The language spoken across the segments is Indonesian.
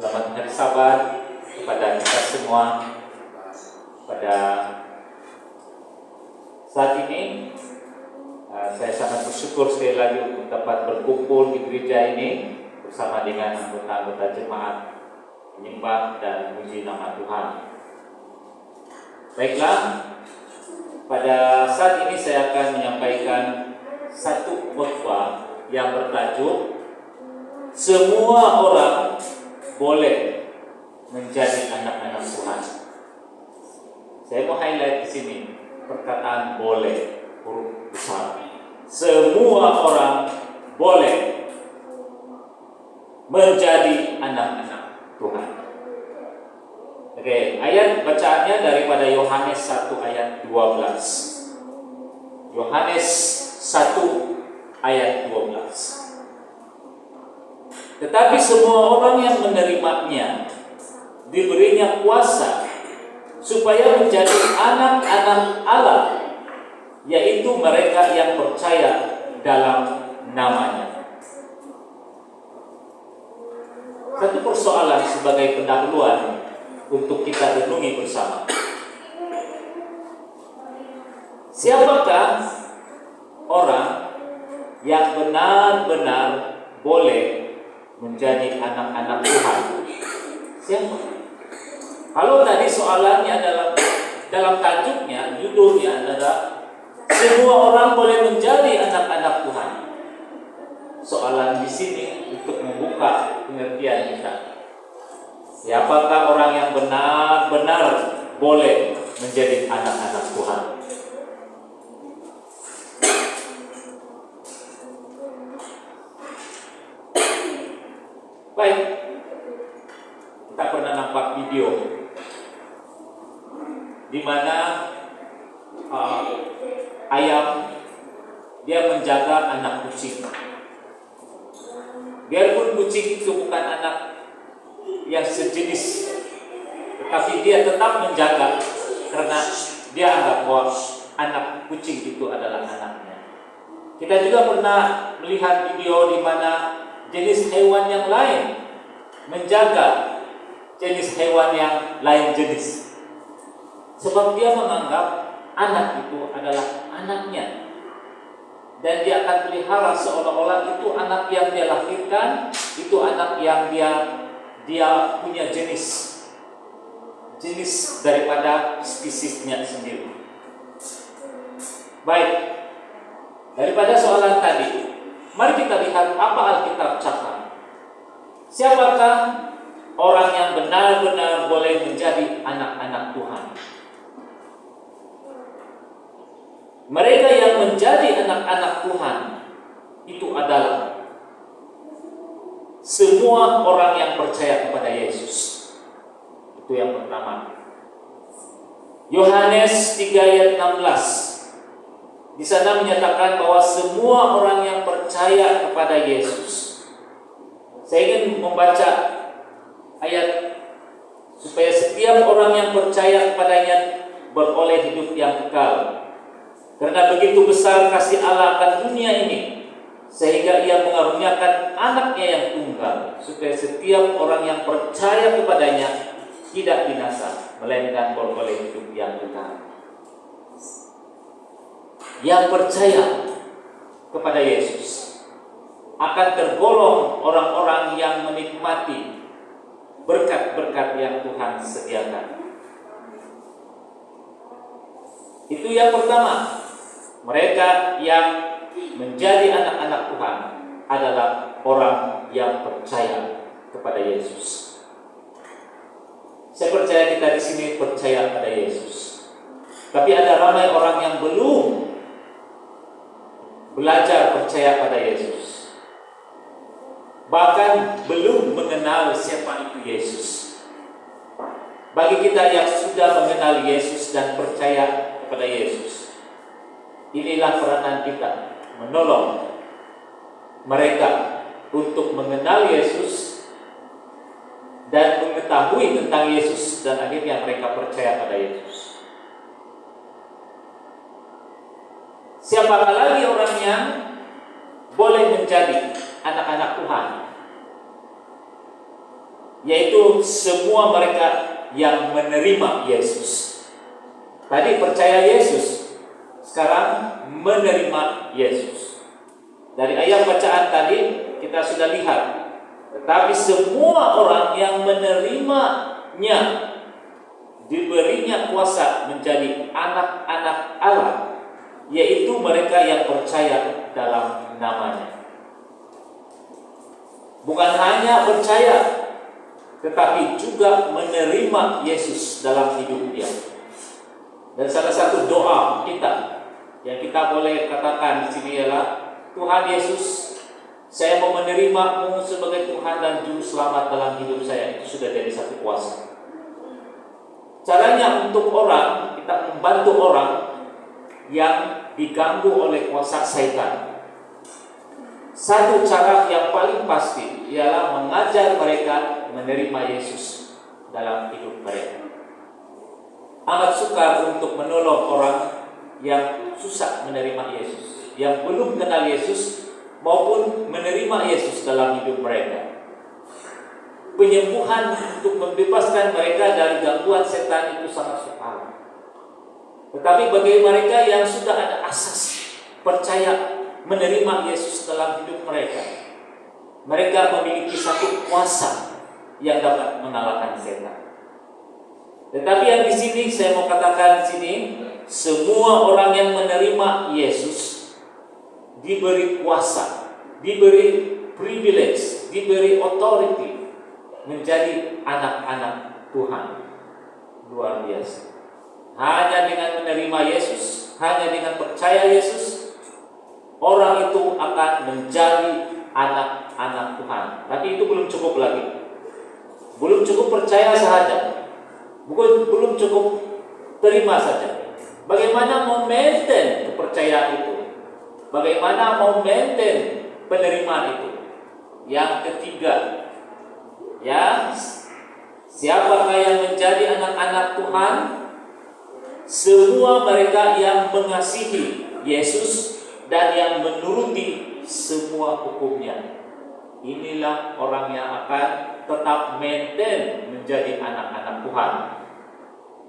Selamat hari Sabat kepada kita semua. Pada saat ini saya sangat bersyukur sekali lagi untuk dapat berkumpul di gereja ini bersama dengan anggota-anggota jemaat menyembah dan memuji nama Tuhan. Baiklah, pada saat ini saya akan menyampaikan satu khotbah yang bertajuk semua orang boleh menjadi anak-anak Tuhan. Saya mau highlight di sini perkataan boleh, huruf besar. Semua orang boleh menjadi anak-anak Tuhan. Oke, ayat bacaannya daripada Yohanes 1 ayat 12. Yohanes 1 ayat 12. Tetapi semua orang yang menerimanya diberinya kuasa supaya menjadi anak-anak Allah, yaitu mereka yang percaya dalam namanya. Satu persoalan sebagai pendahuluan untuk kita renungi bersama. Siapakah orang yang benar-benar boleh menjadi anak-anak Tuhan? Siapa? Kalau tadi soalannya dalam tajuknya, judulnya adalah semua orang boleh menjadi anak-anak Tuhan. Soalan di sini untuk membuka pengertian kita. Siapakah orang yang benar-benar boleh menjadi anak-anak Tuhan? Baik, kita pernah nampak video di mana ayam dia menjaga anak kucing. Biarpun kucing itu bukan anak yang sejenis, tetapi dia tetap menjaga karena dia anggap bahwa anak kucing itu adalah anaknya. Kita juga pernah melihat video di mana jenis hewan yang lain menjaga jenis hewan yang lain jenis, sebab dia menganggap anak itu adalah anaknya, dan dia akan pelihara seolah-olah itu anak yang dia lahirkan, itu anak yang dia punya jenis daripada spesiesnya sendiri. Baik, daripada soalan tadi, mari kita lihat apa Alkitab cakap. Siapakah orang yang benar-benar boleh menjadi anak-anak Tuhan? Mereka yang menjadi anak-anak Tuhan itu adalah semua orang yang percaya kepada Yesus. Itu yang pertama. Yohanes 3 ayat 16. Di sana menyatakan bahwa semua orang yang percaya kepada Yesus. Saya ingin membaca ayat supaya setiap orang yang percaya kepadanya beroleh hidup yang kekal. Karena begitu besar kasih Allah akan dunia ini, sehingga Ia mengaruniakan anaknya yang tunggal, supaya setiap orang yang percaya kepadanya tidak binasa, melainkan beroleh hidup yang kekal. Yang percaya kepada Yesus akan tergolong orang-orang yang menikmati berkat-berkat yang Tuhan sediakan. Itu yang pertama. Mereka yang menjadi anak-anak Tuhan adalah orang yang percaya kepada Yesus. Saya percaya kita di sini percaya pada Yesus. Tapi ada ramai orang yang belum belajar percaya pada Yesus. Bahkan belum mengenal siapa itu Yesus. Bagi kita yang sudah mengenal Yesus dan percaya kepada Yesus, inilah peranan kita menolong mereka untuk mengenal Yesus dan mengetahui tentang Yesus, dan akhirnya mereka percaya pada Yesus. Siapakah lagi orang yang boleh menjadi anak-anak Tuhan? yaitu semua mereka yang menerima Yesus. Tadi percaya Yesus, sekarang menerima Yesus. Dari ayat bacaan tadi kita sudah lihat, tetapi semua orang yang menerimanya diberinya kuasa menjadi anak-anak Allah, yaitu mereka yang percaya dalam namanya. Bukan hanya percaya, tetapi juga menerima Yesus dalam hidup dia. Dan salah satu doa kita yang kita boleh katakan di sini ialah, Tuhan Yesus, saya mau menerima-Mu sebagai Tuhan dan Juru Selamat dalam hidup saya. Itu sudah jadi satu kuasa. Caranya untuk orang, kita membantu orang yang diganggu oleh kuasa setan. Satu cara yang paling pasti ialah mengajar mereka menerima Yesus dalam hidup mereka. Amat sukar untuk menolong orang yang susah menerima Yesus, yang belum kenal Yesus maupun menerima Yesus dalam hidup mereka. Penyembuhan untuk membebaskan mereka dari gangguan setan itu sangat sukar. Tetapi bagi mereka yang sudah ada asas percaya menerima Yesus dalam hidup mereka, mereka memiliki satu kuasa yang dapat mengalahkan setan. Tetapi yang di sini saya mau katakan di sini, semua orang yang menerima Yesus diberi kuasa, diberi privilege, diberi authority menjadi anak-anak Tuhan. Luar biasa. Hanya dengan menerima Yesus, hanya dengan percaya Yesus, orang itu akan menjadi anak-anak Tuhan. Tapi itu belum cukup lagi. Belum cukup percaya saja. Belum cukup terima saja. Bagaimana mau maintain kepercayaan itu? Bagaimana mau maintain penerimaan itu? Yang ketiga, ya, siapakah yang menjadi anak-anak Tuhan? Semua mereka yang mengasihi Yesus dan yang menuruti semua hukumnya. Inilah orang yang akan tetap maintain menjadi anak-anak Tuhan.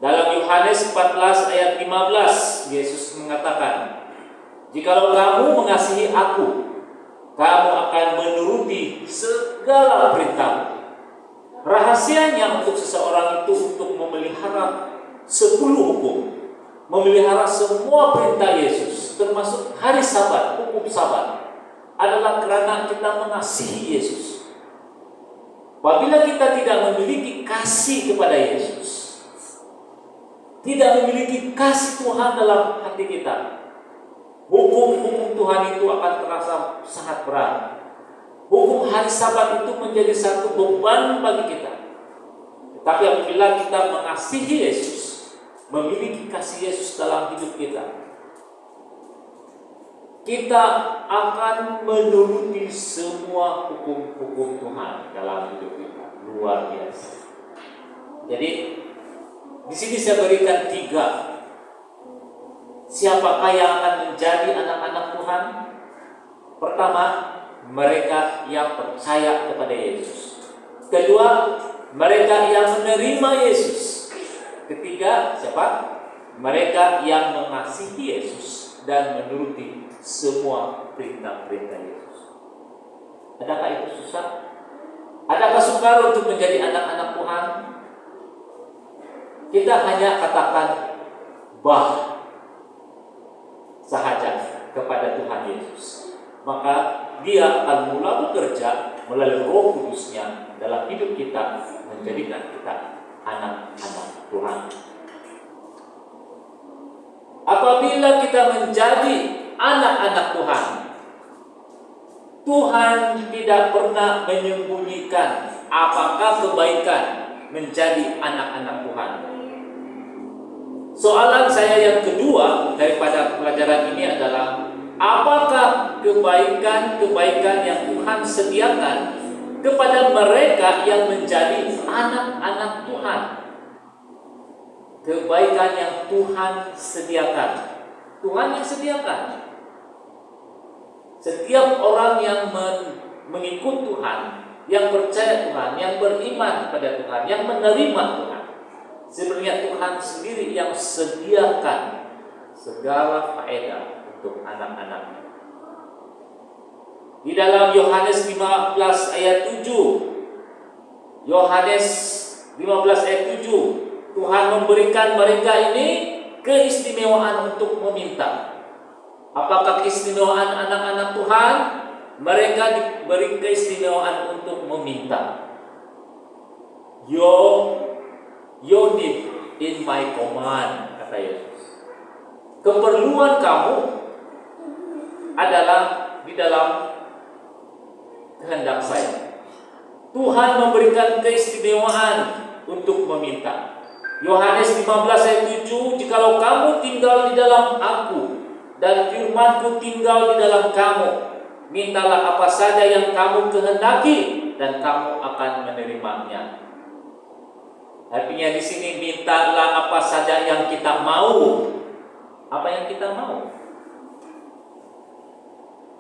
Dalam Yohanes 14 ayat 15, Yesus mengatakan, "Jikalau kamu mengasihi aku, kamu akan menuruti segala perintah." Rahasianya untuk seseorang itu untuk memelihara 10 hukum, memelihara semua perintah Yesus, termasuk hari Sabat, hukum Sabat, adalah karena kita mengasihi Yesus. Apabila kita tidak memiliki kasih kepada Yesus, tidak memiliki kasih Tuhan dalam hati kita, hukum-hukum Tuhan itu akan terasa sangat berat. Hukum hari Sabat itu menjadi satu beban bagi kita. Tapi apabila kita mengasihi Yesus, memiliki kasih Yesus dalam hidup kita, kita akan menuruti semua hukum-hukum Tuhan dalam hidup kita. Luar biasa. Jadi di sini saya berikan 3. Siapakah yang akan menjadi anak-anak Tuhan? Pertama, mereka yang percaya kepada Yesus. Kedua, mereka yang menerima Yesus. Ketiga, siapa? Mereka yang mengasihi Yesus dan menuruti semua perintah-perintah Yesus. Adakah itu susah? Adakah sukar untuk menjadi anak-anak Tuhan? Kita hanya katakan bah sahaja kepada Tuhan Yesus, maka Dia akan mula bekerja melalui Roh Kudus-Nya dalam hidup kita, menjadikan kita anak-anak Tuhan. Apabila kita menjadi anak-anak Tuhan, Tuhan tidak pernah menyembunyikan apakah kebaikan menjadi anak-anak Tuhan. Soalan saya yang kedua daripada pelajaran ini adalah, apakah kebaikan-kebaikan yang Tuhan sediakan kepada mereka yang menjadi anak-anak Tuhan? Kebaikan yang Tuhan sediakan, Tuhan yang sediakan. Setiap orang yang mengikut Tuhan, yang percaya Tuhan, yang beriman kepada Tuhan, yang menerima Tuhan. Sebenarnya Tuhan sendiri yang sediakan segala faedah untuk anak-anaknya. Di dalam Yohanes 15 ayat 7, Yohanes 15 ayat 7, Tuhan memberikan mereka ini keistimewaan untuk meminta. Apakah keistimewaan anak-anak Tuhan? Mereka diberi keistimewaan untuk meminta. You need in my command, kata Yesus. Keperluan kamu adalah di dalam kehendak saya. Tuhan memberikan keistimewaan untuk meminta. Yohanes 15 ayat 7, jikalau kamu tinggal di dalam aku dan firman-Ku tinggal di dalam kamu, mintalah apa saja yang kamu kehendaki dan kamu akan menerimanya. Artinya di sini mintalah apa saja yang kita mau. Apa yang kita mau?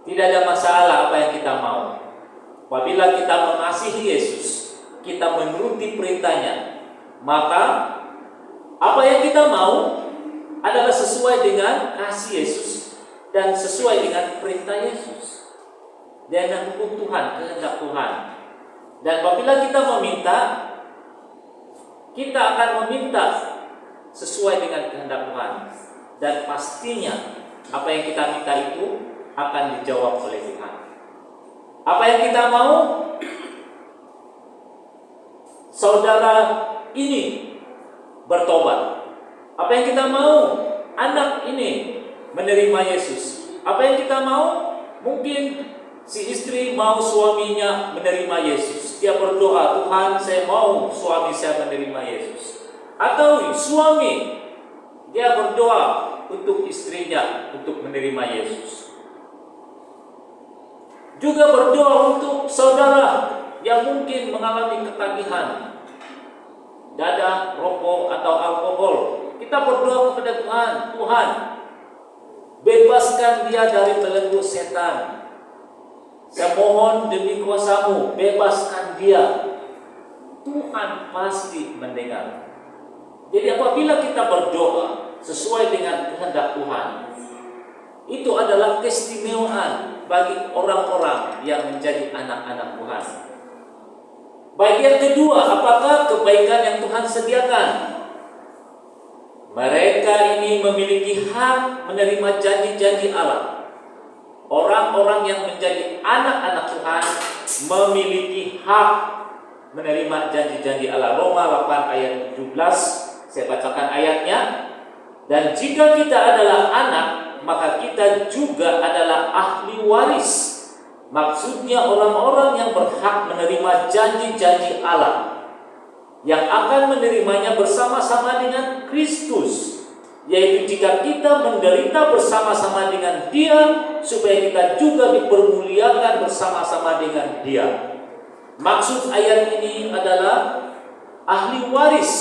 Tidak ada masalah apa yang kita mau. Apabila kita mengasihi Yesus, kita menuruti perintahnya, maka apa yang kita mau adalah sesuai dengan kasih Yesus dan sesuai dengan perintah Yesus dan hukum Tuhan, kehendak Tuhan. Dan apabila kita meminta, kita akan meminta sesuai dengan kehendak Tuhan, dan pastinya apa yang kita minta itu akan dijawab oleh Tuhan. Apa yang kita mau? Saudara ini bertobat. Apa yang kita mau? Anak ini menerima Yesus. Apa yang kita mau? Mungkin si istri mau suaminya menerima Yesus. Dia berdoa, Tuhan, saya mau suami saya menerima Yesus. Atau suami, dia berdoa untuk istrinya untuk menerima Yesus. Juga berdoa untuk saudara yang mungkin mengalami ketagihan, dadah, rokok, atau alkohol. Kita berdoa kepada Tuhan, Tuhan, bebaskan dia dari belenggu setan. Saya mohon demi kuasa-Mu, bebaskan dia. Tuhan pasti mendengar. Jadi apabila kita berdoa sesuai dengan kehendak Tuhan, itu adalah keistimewaan bagi orang-orang yang menjadi anak-anak Tuhan. Bagian kedua, apakah kebaikan yang Tuhan sediakan? Mereka ini memiliki hak menerima janji-janji Allah. Orang-orang yang menjadi anak-anak Tuhan memiliki hak menerima janji-janji Allah. Roma 8 ayat 17, saya bacakan ayatnya. Dan jika kita adalah anak, maka kita juga adalah ahli waris. Maksudnya orang-orang yang berhak menerima janji-janji Allah, yang akan menerimanya bersama-sama dengan Kristus. Yaitu jika kita menderita bersama-sama dengan Dia, supaya kita juga dipermuliakan bersama-sama dengan Dia. Maksud ayat ini adalah ahli waris.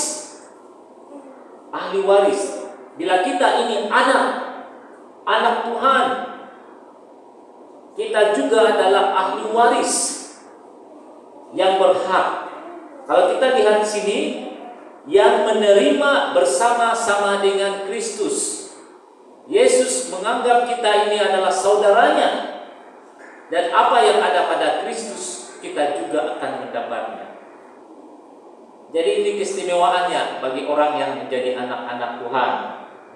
Ahli waris. Bila kita ini anak Tuhan, kita juga adalah ahli waris yang berhak. Kalau kita lihat di sini, yang menerima bersama-sama dengan Kristus. Yesus menganggap kita ini adalah saudaranya, dan apa yang ada pada Kristus kita juga akan mendapatnya. Jadi ini keistimewaannya bagi orang yang menjadi anak-anak Tuhan,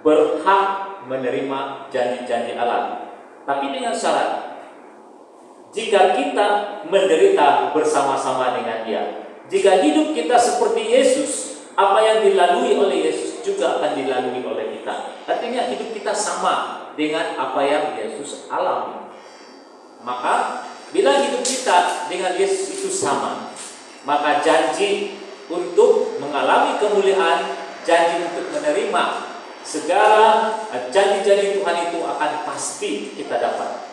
berhak menerima janji-janji Allah. Tapi dengan syarat, jika kita menderita bersama-sama dengan Dia. Jika hidup kita seperti Yesus, apa yang dilalui oleh Yesus juga akan dilalui oleh kita. Artinya hidup kita sama dengan apa yang Yesus alami. Maka bila hidup kita dengan Yesus itu sama, maka janji untuk mengalami kemuliaan, janji untuk menerima segala janji-janji Tuhan itu akan pasti kita dapat.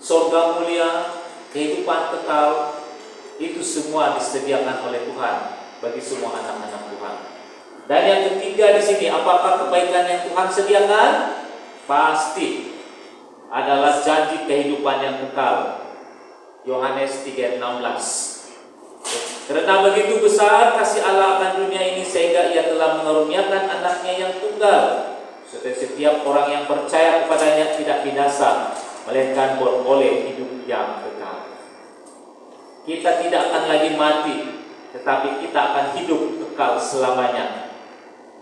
Surga mulia, kehidupan kekal, itu semua disediakan oleh Tuhan bagi semua anak-anak Tuhan. Dan yang ketiga di sini, apakah kebaikan yang Tuhan sediakan? Pasti adalah janji kehidupan yang kekal. Yohanes 3:16. Karena begitu besar kasih Allah akan dunia ini sehingga ia telah mengaruniakan anaknya yang tunggal, supaya setiap orang yang percaya kepadanya tidak binasa, melainkan beroleh hidup yang kekal. Kita tidak akan lagi mati, tetapi kita akan hidup kekal selamanya.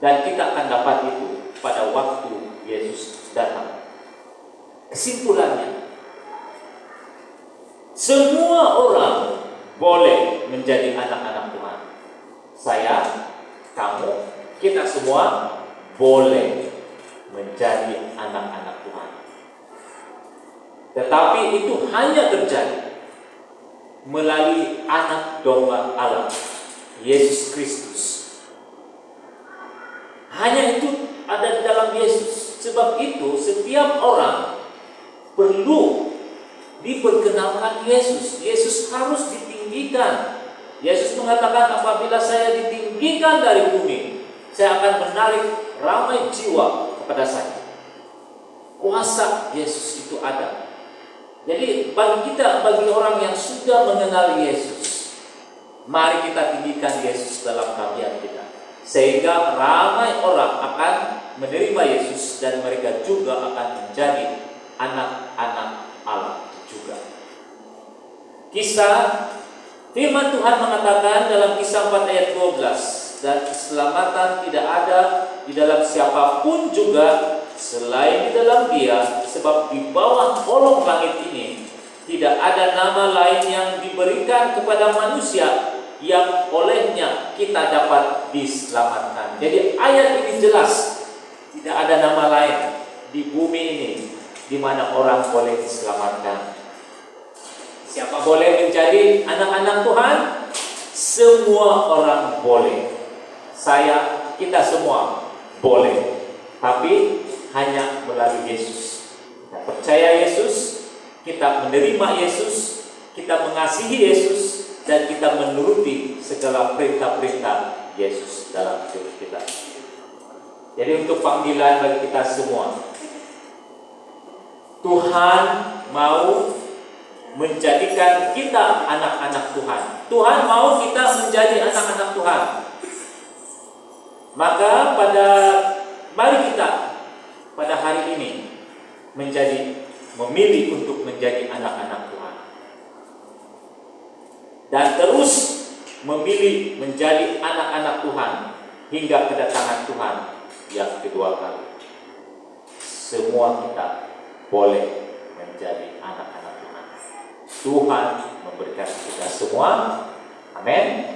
Dan kita akan dapat itu pada waktu Yesus datang. Kesimpulannya, semua orang boleh menjadi anak-anak Tuhan. Saya, kamu, kita semua boleh menjadi anak-anak Tuhan. Tetapi itu hanya terjadi melalui anak domba Allah, Yesus Kristus. Hanya itu ada di dalam Yesus. Sebab itu setiap orang perlu diperkenalkan Yesus. Yesus harus ditinggikan. Yesus mengatakan, apabila saya ditinggikan dari bumi, saya akan menarik ramai jiwa kepada saya. Kuasa Yesus itu ada. Jadi bagi kita, bagi orang yang sudah mengenal Yesus, mari kita tinggikan Yesus dalam tabiat kita, sehingga ramai orang akan menerima Yesus dan mereka juga akan menjadi anak-anak Allah juga. Kisah firman Tuhan mengatakan dalam Kisah 4 ayat 12, dan keselamatan tidak ada di dalam siapapun juga selain di dalam Dia, sebab di bawah kolong langit ini tidak ada nama lain yang diberikan kepada manusia yang olehnya kita dapat diselamatkan. Jadi ayat ini jelas, tidak ada nama lain di bumi ini di mana orang boleh diselamatkan. Siapa boleh menjadi anak-anak Tuhan? Semua orang boleh. Saya, kita semua boleh. Tapi hanya melalui Yesus. Kita percaya Yesus, kita menerima Yesus, kita mengasihi Yesus, dan kita menuruti segala perintah-perintah Yesus dalam hidup kita. Jadi untuk panggilan bagi kita semua, Tuhan mau menjadikan kita anak-anak Tuhan. Tuhan mau kita menjadi anak-anak Tuhan. Maka mari kita pada hari ini memilih untuk menjadi anak-anak Tuhan. Dan terus memilih menjadi anak-anak Tuhan hingga kedatangan Tuhan yang kedua kali. Semua kita boleh menjadi anak-anak Tuhan. Tuhan memberkati kita semua. Amin.